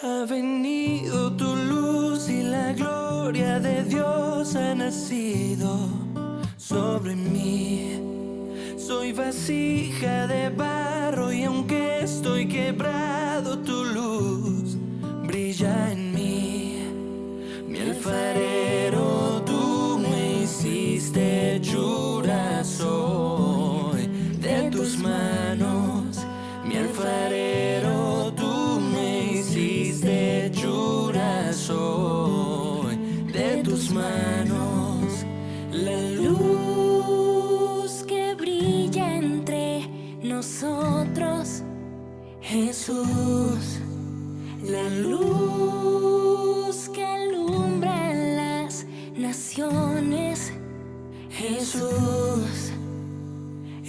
Ha venido tu luz y la gloria de Dios ha nacido sobre mí. Soy vasija de barro y aunque estoy quebrado, tu luz brilla en mí. Mi alfarero, tú me hiciste hechura, soy de tus manos. Mi alfarero, tú me hiciste hechura, soy de tus manos. La luz que brilla entre nosotros, Jesús. La luz que alumbra las naciones, Jesús.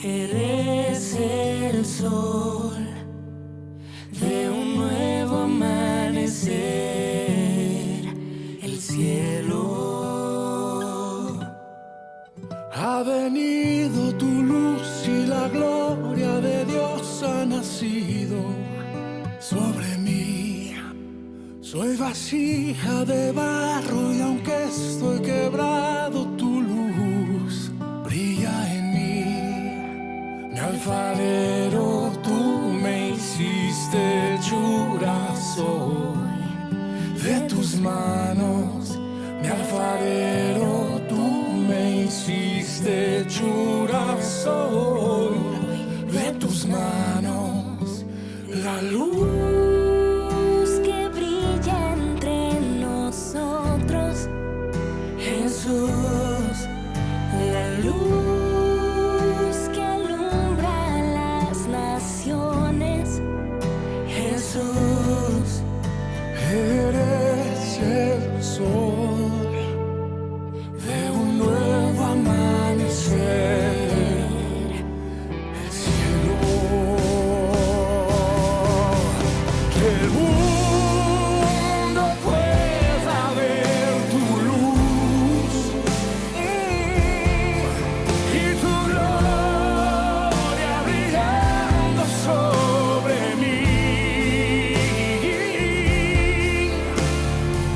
Eres el sol de un nuevo amanecer, el cielo. Ha venido tu luz y la gloria de Dios ha nacido sobre mí. Soy vasija de barro y aunque estoy quebrado, tu luz brilla en mí. Mi alfarero, tú me hiciste hechura, soy de tus manos. Mi alfarero, tú me hiciste hechura, soy de tus manos. La luz que brilla entre nosotros, Jesús. La luz que alumbra las naciones, Jesús. Eres el sol de un nuevo amanecer, el cielo. Que el mundo pueda ver tu luz y tu gloria brillando sobre mí.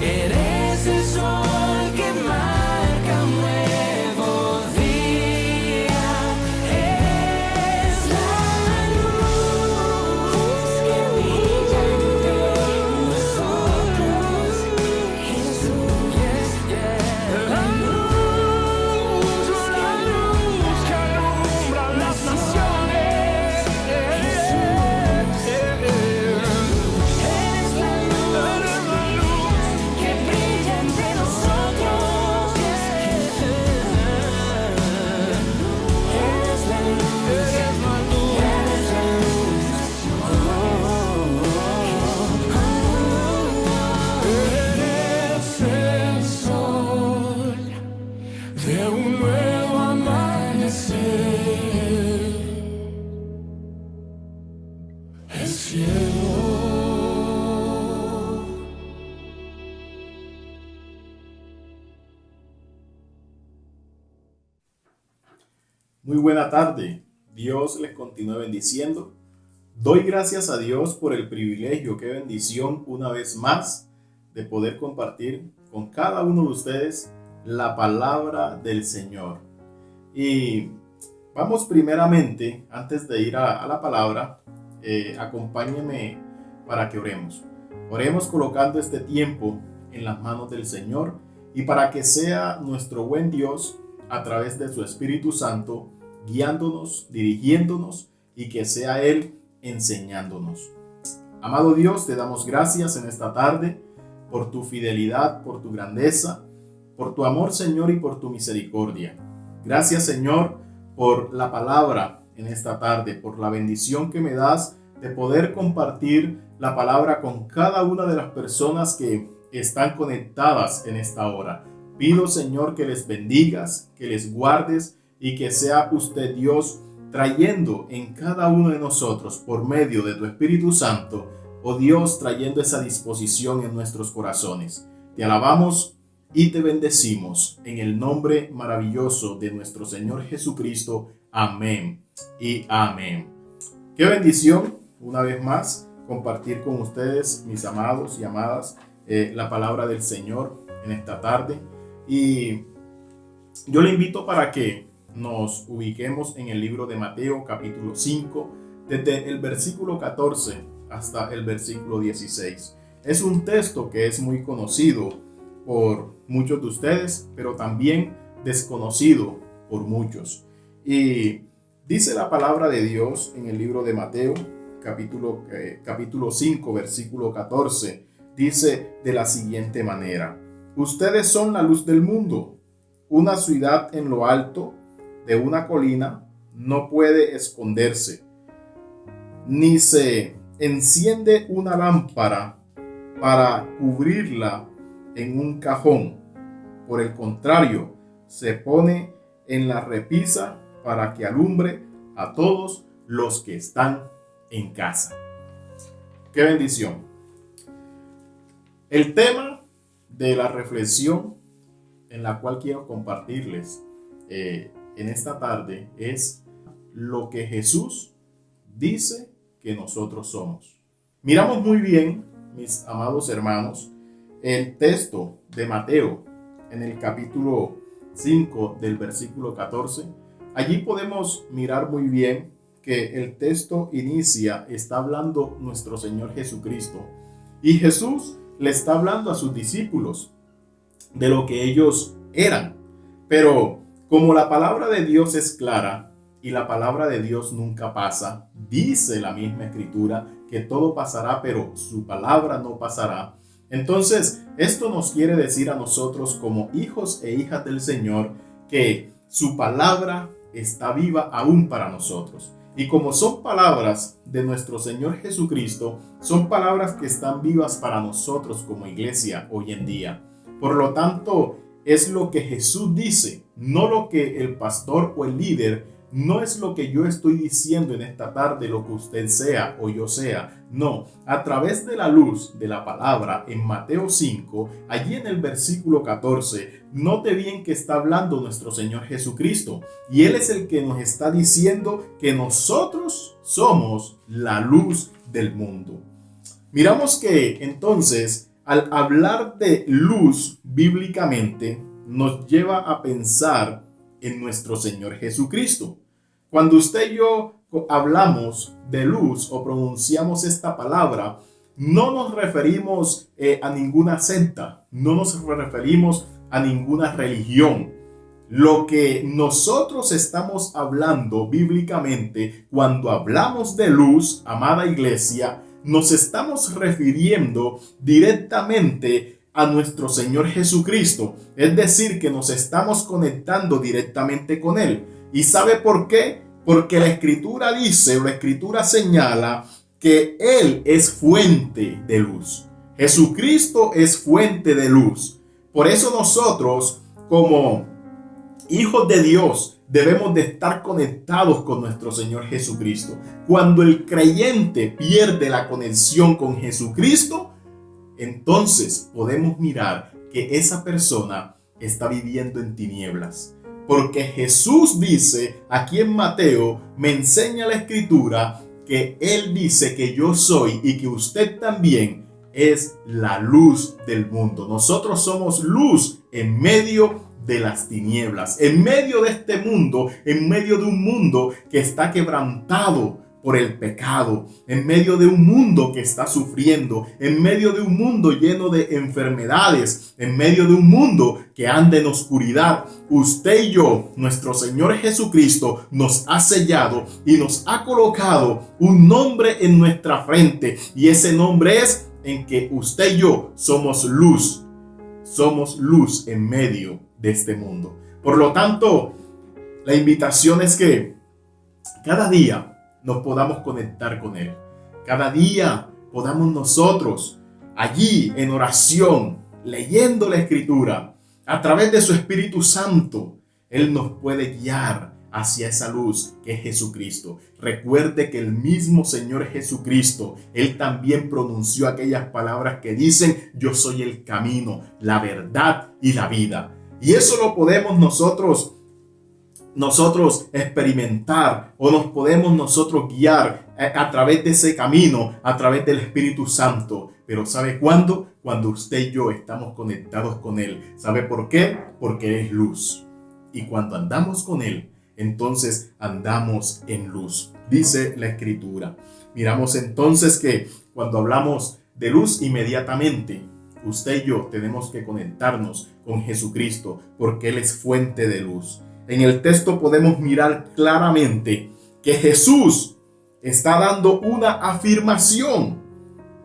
Eres el sol que marca un nuevo día. Es la luz que brilla entre nosotros, Jesús. La luz que alumbra las naciones, Jesús. Eres la luz que brilla entre nosotros. Eres la luz, eres la luz, eres la luz. Eres el sol de un nuevo amanecer, el cielo. Muy buena tarde, Dios les continúe bendiciendo. Doy gracias a Dios por el privilegio, qué bendición una vez más de poder compartir con cada uno de ustedes la palabra del Señor. Y vamos primeramente, antes de ir a la palabra, acompáñenme para que oremos. Oremos colocando este tiempo en las manos del Señor y para que sea nuestro buen Dios a través de su Espíritu Santo guiándonos, dirigiéndonos y que sea Él enseñándonos. Amado Dios, te damos gracias en esta tarde por tu fidelidad, por tu grandeza, por tu amor, Señor, y por tu misericordia. Gracias, Señor, por la palabra en esta tarde, por la bendición que me das de poder compartir la palabra con cada una de las personas que están conectadas en esta hora. Pido, Señor, que les bendigas, que les guardes y que sea usted, Dios, trayendo en cada uno de nosotros, por medio de tu Espíritu Santo, oh Dios, trayendo esa disposición en nuestros corazones. Te alabamos y te bendecimos en el nombre maravilloso de nuestro Señor Jesucristo. Amén y amén. Qué bendición, una vez más, compartir con ustedes, mis amados y amadas, la palabra del Señor en esta tarde. Y yo le invito para que nos ubiquemos en el libro de Mateo, capítulo 5, desde el versículo 14 hasta el versículo 16. Es un texto que es muy conocido por muchos de ustedes, pero también desconocido por muchos. Y dice la palabra de Dios en el libro de Mateo, capítulo 5, versículo 14, dice de la siguiente manera: ustedes son la luz del mundo. Una ciudad en lo alto de una colina no puede esconderse, ni se enciende una lámpara para cubrirla en un cajón. Por el contrario, se pone en la repisa para que alumbre a todos los que están en casa. ¡Qué bendición! El tema de la reflexión en la cual quiero compartirles en esta tarde es lo que Jesús dice que nosotros somos. Miramos muy bien, mis amados hermanos, el texto de Mateo en el capítulo 5 del versículo 14. Allí podemos mirar muy bien que el texto inicia, está hablando nuestro Señor Jesucristo, y Jesús le está hablando a sus discípulos de lo que ellos eran. Pero como la palabra de Dios es clara y la palabra de Dios nunca pasa, dice la misma escritura que todo pasará, pero su palabra no pasará. Entonces, esto nos quiere decir a nosotros como hijos e hijas del Señor que su palabra está viva aún para nosotros. Y como son palabras de nuestro Señor Jesucristo, son palabras que están vivas para nosotros como iglesia hoy en día. Por lo tanto, es lo que Jesús dice, no lo que el pastor o el líder, no es lo que yo estoy diciendo en esta tarde, lo que usted sea o yo sea. No, a través de la luz de la palabra en Mateo 5, allí en el versículo 14, note bien que está hablando nuestro Señor Jesucristo. Y Él es el que nos está diciendo que nosotros somos la luz del mundo. Miramos que entonces, al hablar de luz bíblicamente, nos lleva a pensar en nuestro Señor Jesucristo. Cuando usted y yo hablamos de luz o pronunciamos esta palabra, no nos referimos a ninguna secta, no nos referimos a ninguna religión. Lo que nosotros estamos hablando bíblicamente cuando hablamos de luz, amada iglesia, nos estamos refiriendo directamente a nuestro Señor Jesucristo. Es decir, que nos estamos conectando directamente con Él. ¿Y sabe por qué? Porque la Escritura dice, la Escritura señala que Él es fuente de luz. Jesucristo es fuente de luz. Por eso nosotros, como hijos de Dios, debemos de estar conectados con nuestro Señor Jesucristo. Cuando el creyente pierde la conexión con Jesucristo, entonces podemos mirar que esa persona está viviendo en tinieblas. Porque Jesús dice, aquí en Mateo, me enseña la Escritura que Él dice que yo soy y que usted también es la luz del mundo. Nosotros somos luz en medio de las tinieblas, en medio de este mundo, en medio de un mundo que está quebrantado por el pecado, en medio de un mundo que está sufriendo, en medio de un mundo lleno de enfermedades, en medio de un mundo que anda en oscuridad. Usted y yo, nuestro Señor Jesucristo, nos ha sellado y nos ha colocado un nombre en nuestra frente, y ese nombre es en que usted y yo somos luz en medio de este mundo. Por lo tanto, la invitación es que cada día nos podamos conectar con Él. Cada día podamos nosotros allí en oración, leyendo la Escritura, a través de su Espíritu Santo, Él nos puede guiar hacia esa luz que es Jesucristo. Recuerde que el mismo Señor Jesucristo, Él también pronunció aquellas palabras que dicen: yo soy el camino, la verdad y la vida. Y eso lo podemos nosotros nosotros experimentar o nos podemos nosotros guiar a través de ese camino, a través del Espíritu Santo. Pero ¿sabe cuándo? Cuando usted y yo estamos conectados con Él. ¿Sabe por qué? Porque es luz. Y cuando andamos con Él, entonces andamos en luz. Dice la Escritura. Miramos entonces que cuando hablamos de luz, inmediatamente usted y yo tenemos que conectarnos con Jesucristo, porque Él es fuente de luz. En el texto podemos mirar claramente que Jesús está dando una afirmación.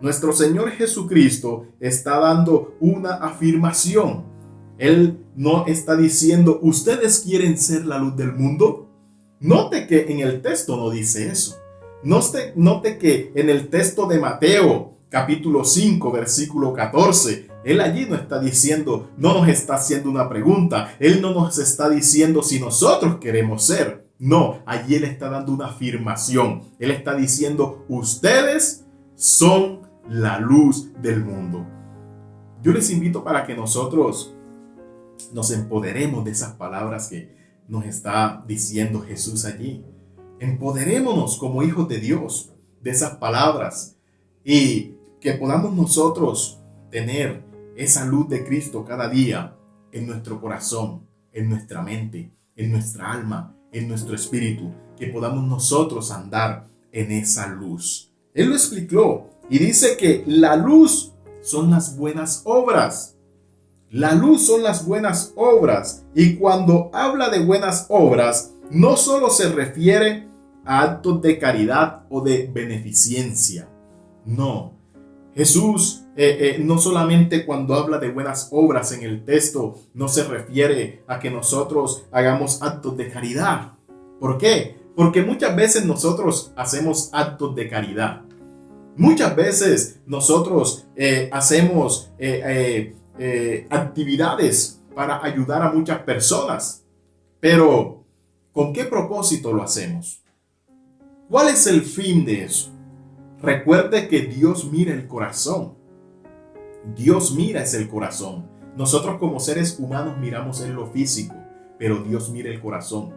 Nuestro Señor Jesucristo está dando una afirmación. Él no está diciendo, ¿ustedes quieren ser la luz del mundo? Note que en el texto no dice eso. Note que en el texto de Mateo, capítulo 5, versículo 14, Él allí no está diciendo, no nos está haciendo una pregunta. Él no nos está diciendo si nosotros queremos ser. No, allí Él está dando una afirmación. Él está diciendo, ustedes son la luz del mundo. Yo les invito para que nosotros nos empoderemos de esas palabras que nos está diciendo Jesús allí. Empoderémonos como hijos de Dios de esas palabras y que podamos nosotros tener esa luz de Cristo cada día en nuestro corazón, en nuestra mente, en nuestra alma, en nuestro espíritu, que podamos nosotros andar en esa luz. Él lo explicó y dice que la luz son las buenas obras. La luz son las buenas obras, y cuando habla de buenas obras, no solo se refiere a actos de caridad o de beneficencia. No, Jesús no solamente cuando habla de buenas obras en el texto, no se refiere a que nosotros hagamos actos de caridad. ¿Por qué? Porque muchas veces nosotros hacemos actos de caridad. Muchas veces nosotros hacemos actividades para ayudar a muchas personas. Pero, ¿con qué propósito lo hacemos? ¿Cuál es el fin de eso? Recuerde que Dios mira el corazón. Dios mira es el corazón. Nosotros como seres humanos miramos en lo físico, pero Dios mira el corazón.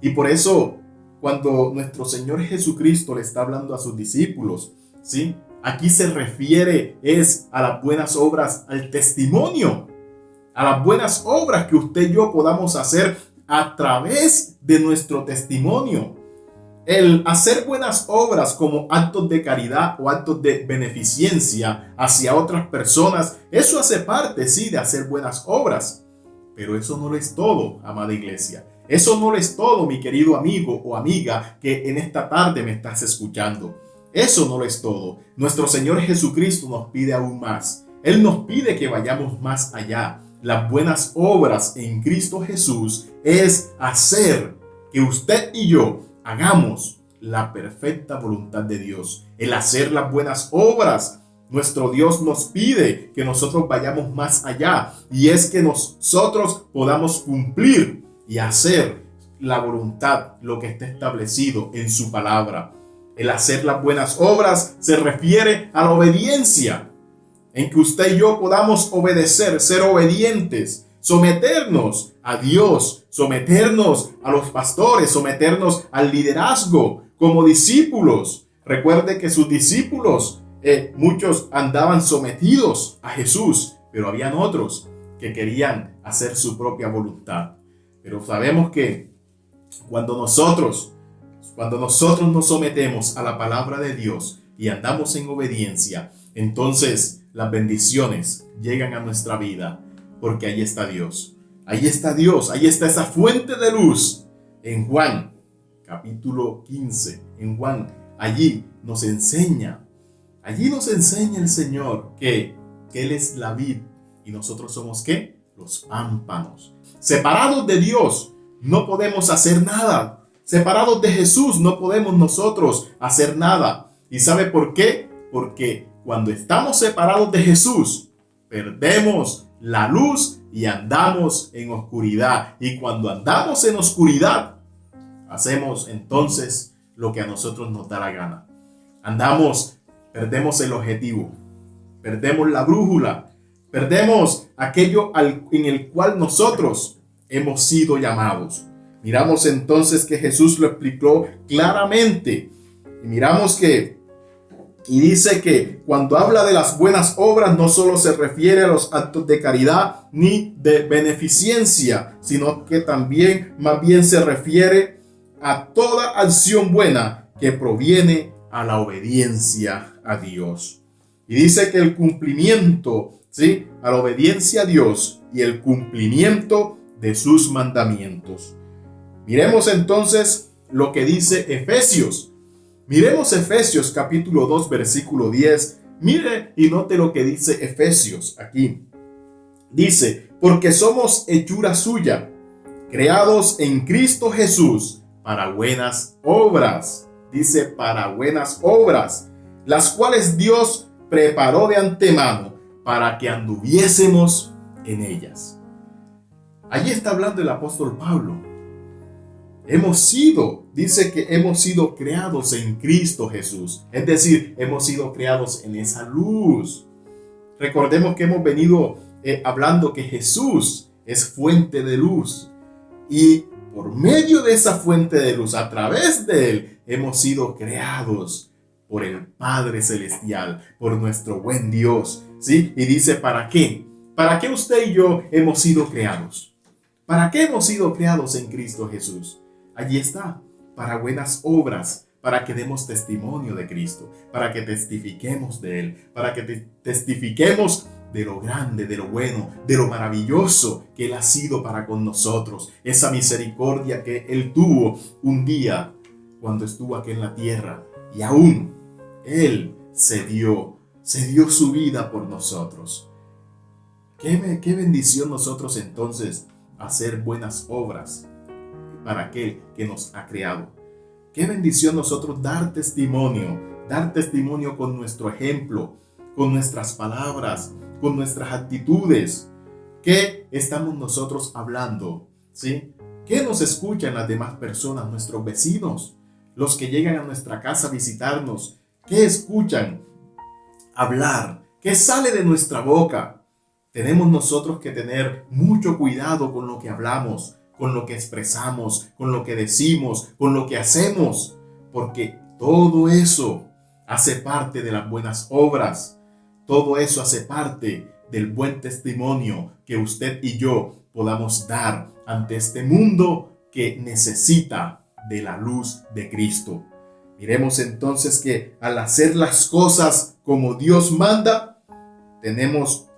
Y por eso, cuando nuestro Señor Jesucristo le está hablando a sus discípulos, ¿sí? Aquí se refiere es a las buenas obras, al testimonio, a las buenas obras que usted y yo podamos hacer a través de nuestro testimonio. El hacer buenas obras como actos de caridad o actos de beneficencia hacia otras personas, eso hace parte, sí, de hacer buenas obras. Pero eso no lo es todo, amada iglesia. Eso no lo es todo, mi querido amigo o amiga que en esta tarde me estás escuchando. Eso no lo es todo. Nuestro Señor Jesucristo nos pide aún más. Él nos pide que vayamos más allá. Las buenas obras en Cristo Jesús es hacer que usted y yo hagamos la perfecta voluntad de Dios. El hacer las buenas obras. Nuestro Dios nos pide que nosotros vayamos más allá. Y es que nosotros podamos cumplir y hacer la voluntad, lo que está establecido en su palabra. El hacer las buenas obras se refiere a la obediencia, en que usted y yo podamos obedecer, ser obedientes, someternos a Dios, someternos a los pastores, someternos al liderazgo como discípulos. Recuerde que sus discípulos, muchos andaban sometidos a Jesús, pero habían otros que querían hacer su propia voluntad. Pero sabemos que cuando nosotros nos sometemos a la palabra de Dios y andamos en obediencia, entonces las bendiciones llegan a nuestra vida, porque ahí está Dios. Ahí está Dios, ahí está esa fuente de luz. En Juan, capítulo 15, en Juan, allí nos enseña el Señor que Él es la vid y nosotros somos ¿qué? Los pámpanos. Separados de Dios no podemos hacer nada. Separados de Jesús no podemos nosotros hacer nada. ¿Y sabe por qué? Porque cuando estamos separados de Jesús, perdemos la luz y andamos en oscuridad. Y cuando andamos en oscuridad, hacemos entonces lo que a nosotros nos da la gana. Perdemos el objetivo, perdemos la brújula, perdemos aquello en el cual nosotros hemos sido llamados. Miramos entonces que Jesús lo explicó claramente. Y miramos y dice que cuando habla de las buenas obras no solo se refiere a los actos de caridad ni de beneficencia, sino que también más bien se refiere a toda acción buena que proviene a la obediencia a Dios. Y dice que el cumplimiento, ¿sí?, a la obediencia a Dios y el cumplimiento de sus mandamientos. Miremos entonces lo que dice Efesios. Miremos Efesios capítulo 2 versículo 10. Mire y note lo que dice Efesios aquí. Dice, porque somos hechura suya, creados en Cristo Jesús para buenas obras. Dice para buenas obras, las cuales Dios preparó de antemano para que anduviésemos en ellas. Allí está hablando el apóstol Pablo. Dice que hemos sido creados en Cristo Jesús. Es decir, hemos sido creados en esa luz. Recordemos que hemos venido hablando que Jesús es fuente de luz. Y por medio de esa fuente de luz, a través de Él, hemos sido creados por el Padre Celestial, por nuestro buen Dios. ¿Sí? Y dice, ¿para qué? ¿Para qué usted y yo hemos sido creados? ¿Para qué hemos sido creados en Cristo Jesús? Allí está, para buenas obras, para que demos testimonio de Cristo, para que testifiquemos de Él, para que testifiquemos de lo grande, de lo bueno, de lo maravilloso que Él ha sido para con nosotros. Esa misericordia que Él tuvo un día cuando estuvo aquí en la tierra y aún Él se dio su vida por nosotros. Qué bendición nosotros entonces hacer buenas obras para aquel que nos ha creado. Qué bendición nosotros dar testimonio con nuestro ejemplo, con nuestras palabras, con nuestras actitudes. ¿Qué estamos nosotros hablando? ¿Sí? ¿Qué nos escuchan las demás personas, nuestros vecinos, los que llegan a nuestra casa a visitarnos? ¿Qué escuchan hablar? ¿Qué sale de nuestra boca? Tenemos nosotros que tener mucho cuidado con lo que hablamos, con lo que expresamos, con lo que decimos, con lo que hacemos, porque todo eso hace parte de las buenas obras. Todo eso hace parte del buen testimonio que usted y yo podamos dar ante este mundo que necesita de la luz de Cristo. Miremos entonces que al hacer las cosas como Dios manda, tenemos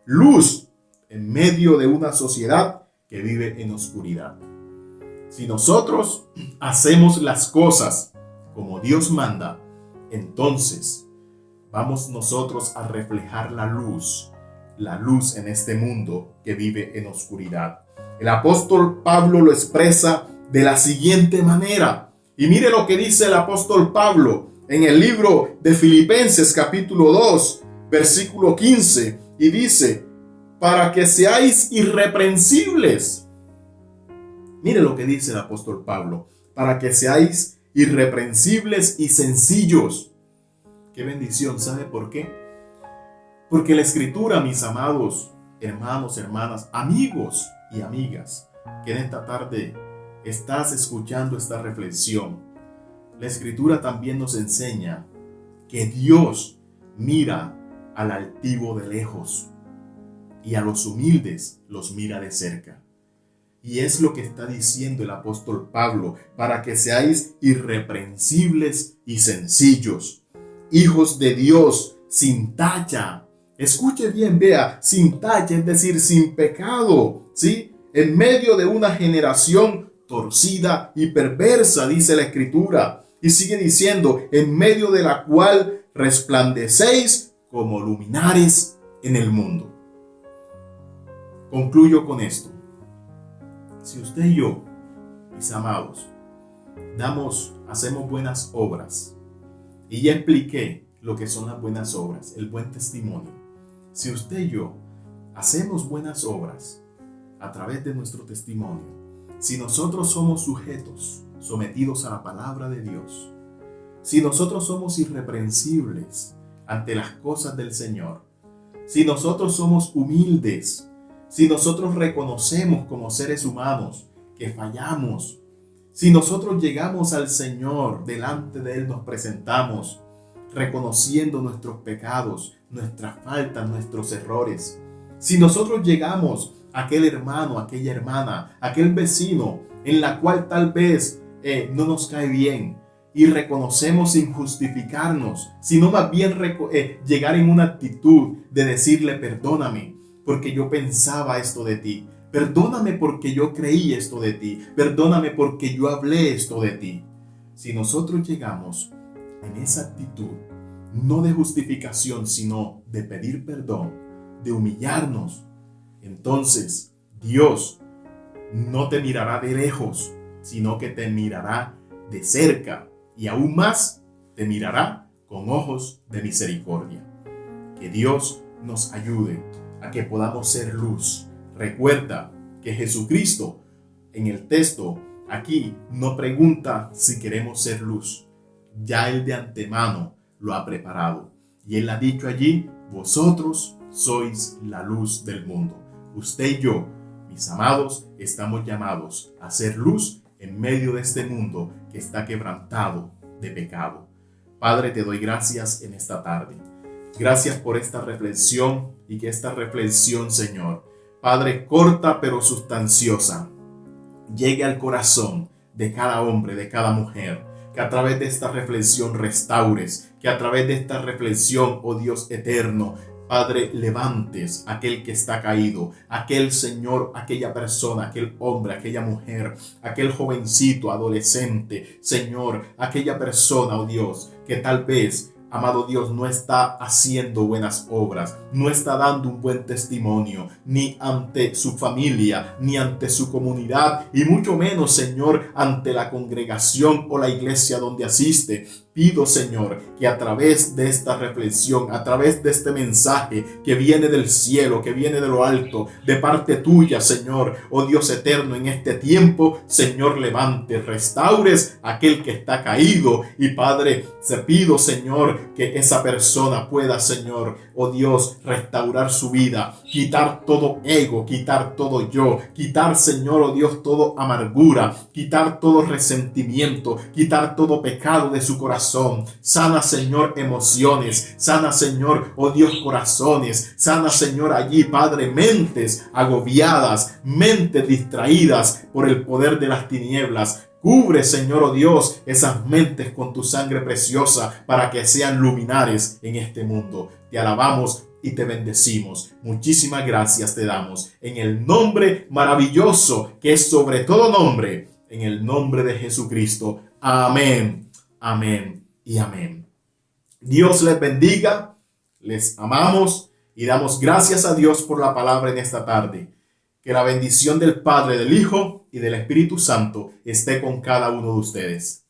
luz en medio de una sociedad que vive en oscuridad. Si nosotros hacemos las cosas como Dios manda, entonces vamos nosotros a reflejar la luz en este mundo que vive en oscuridad. El apóstol Pablo lo expresa de la siguiente manera. Y mire lo que dice el apóstol Pablo en el libro de Filipenses capítulo 2, versículo 15. Y dice, para que seáis irreprensibles. Mire lo que dice el apóstol Pablo. Para que seáis irreprensibles y sencillos. Qué bendición, ¿sabe por qué? Porque la Escritura, mis amados hermanos, hermanas, amigos y amigas, que en esta tarde estás escuchando esta reflexión, la Escritura también nos enseña que Dios mira al altivo de lejos y a los humildes los mira de cerca. Y es lo que está diciendo el apóstol Pablo, para que seáis irreprensibles y sencillos, hijos de Dios sin tacha. Escuche bien, vea, sin tacha, es decir, sin pecado, ¿sí? En medio de una generación torcida y perversa, dice la Escritura. Y sigue diciendo, en medio de la cual resplandecéis como luminares en el mundo. Concluyo con esto. Si usted y yo, mis amados, hacemos buenas obras, y ya expliqué lo que son las buenas obras, el buen testimonio. Si usted y yo hacemos buenas obras a través de nuestro testimonio, si nosotros somos sujetos, sometidos a la palabra de Dios, si nosotros somos irreprensibles ante las cosas del Señor, si nosotros somos humildes, si nosotros reconocemos como seres humanos que fallamos. Si nosotros llegamos al Señor, delante de Él nos presentamos, reconociendo nuestros pecados, nuestras faltas, nuestros errores. Si nosotros llegamos a aquel hermano, aquella hermana, aquel vecino, en la cual tal vez no nos cae bien, y reconocemos sin justificarnos, sino más bien llegar en una actitud de decirle: perdóname porque yo pensaba esto de ti, perdóname porque yo creí esto de ti, perdóname porque yo hablé esto de ti. Si nosotros llegamos en esa actitud, no de justificación, sino de pedir perdón, de humillarnos, entonces Dios no te mirará de lejos, sino que te mirará de cerca, y aún más te mirará con ojos de misericordia. Que Dios nos ayude a que podamos ser luz. Recuerda que Jesucristo en el texto aquí no pregunta si queremos ser luz. Ya Él de antemano lo ha preparado. Y Él ha dicho allí: vosotros sois la luz del mundo. Usted y yo, mis amados, estamos llamados a ser luz en medio de este mundo que está quebrantado de pecado. Padre, te doy gracias en esta tarde. Gracias por esta reflexión, y que esta reflexión, Señor, Padre, corta pero sustanciosa, llegue al corazón de cada hombre, de cada mujer. Que a través de esta reflexión restaures, que a través de esta reflexión, oh Dios eterno, Padre, levantes a aquel que está caído, aquel Señor, aquella persona, aquel hombre, aquella mujer, aquel jovencito, adolescente, Señor, aquella persona, oh Dios, que tal vez, amado Dios, no está haciendo buenas obras, no está dando un buen testimonio, ni ante su familia, ni ante su comunidad, y mucho menos, Señor, ante la congregación o la iglesia donde asiste. Pido, Señor, que a través de esta reflexión, a través de este mensaje que viene del cielo, que viene de lo alto, de parte tuya, Señor, oh Dios eterno, en este tiempo, Señor, levante, restaures a aquel que está caído. Y Padre, te pido, Señor, que esa persona pueda, Señor, oh Dios, restaurar su vida, quitar todo ego, quitar todo yo, quitar, Señor, oh Dios, todo amargura, quitar todo resentimiento, quitar todo pecado de su corazón. Sana, Señor, emociones, sana, Señor, oh Dios, corazones, sana, Señor, allí, Padre, mentes agobiadas, mentes distraídas por el poder de las tinieblas. Cubre, Señor, oh Dios, esas mentes con tu sangre preciosa para que sean luminares en este mundo. Te alabamos y te bendecimos. Muchísimas gracias te damos en el nombre maravilloso que es sobre todo nombre, en el nombre de Jesucristo. Amén. Amén y amén. Dios les bendiga, les amamos y damos gracias a Dios por la palabra en esta tarde. Que la bendición del Padre, del Hijo y del Espíritu Santo esté con cada uno de ustedes.